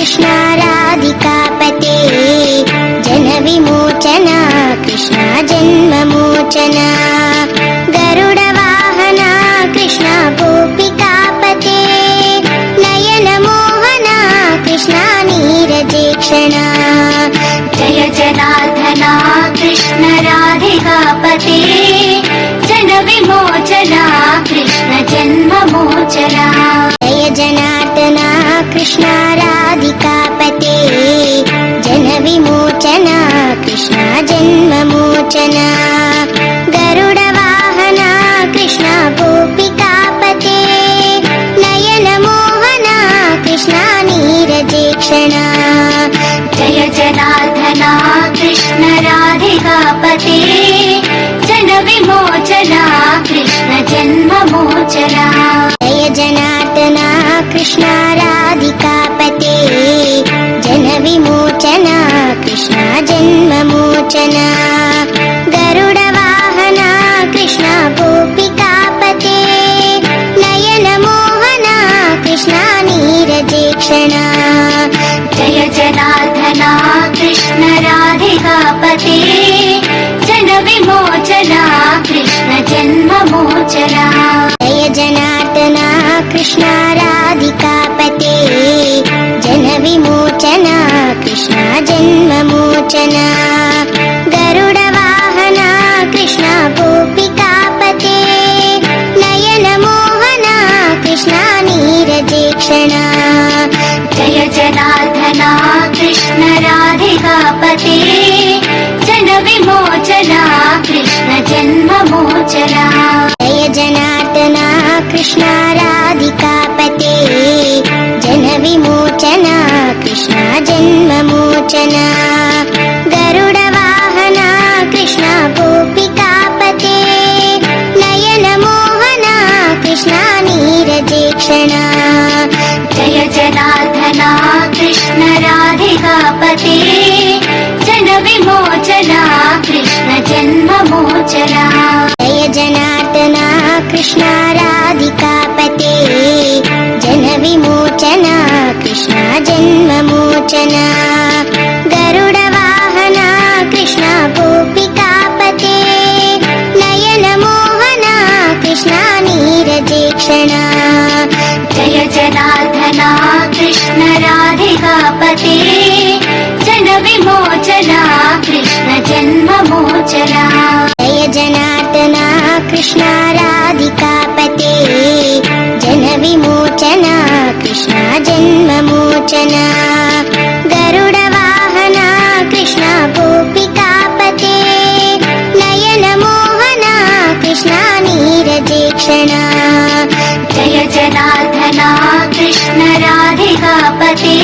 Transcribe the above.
Krishna राधिकापते Jan विमोचना Krishna जन्ममोचना गरुडवाहना Krishna गोपिकापते Nayan Mohana Krishna नीरजेक्षणा Jai जनार्दना Krishna राधिकापते Jan विमोचना Krishna जन्ममोचना Jai जनार्दना Krishna राधिकापते Jan विमोचना Krishna जन्ममोचना गरुडवाहना Krishna गोपिकापते Nayan Mohana Krishna नीरजेक्षणा Jai जनार्दना Krishna राधिकापते Jan विमोचना Krishna जन्ममोचना Jai जनार्दना Krishna राधिकापते Jan विमोचना Krishna जन्ममोचना गरुडवाहना Krishna गोपिकापते Nayan Mohana Krishna नीरजेक्षणा Jai जनार्दना Krishna राधिकापते Jan विमोचना Krishna जन्ममोचना Jai जनार्दना Krishna राधिकापते Jan विमोचना Krishna जन्ममोचना गरुडवाहना Krishna गोपिकापते Nayan Mohana Krishna नीरजेक्षणा Jai जनार्दना Krishna राधिकापते Jan विमोचना Krishna जन्ममोचना Jai जनार्दना Krishna राधिकापते Jan विमोचना Krishna जन्ममोचना गरुडवाहना Krishna गोपिकापते Nayan Mohana Krishna नीरजेक्षणा Jai जनार्दना Krishna राधिकापते Jan विमोचना Krishna जन्ममोचना Jai जनार्दना Krishna राधिकापते Jan विमोचना Krishna जन्ममोचना गरुडवाहना Krishna गोपिकापते Nayan Mohana Krishna नीरजेक्षणा Jai जनार्दना Krishna राधिकापते Jan विमोचना Krishna जन्ममोचना Jai जनार्दना Krishna राधिकापते Jan विमोचना Krishna जन्ममोचना गरुडवाहना Krishna गोपिकापते Nayan Mohana Krishna नीरजेक्षणा Jai जनार्दना Krishna राधिकापते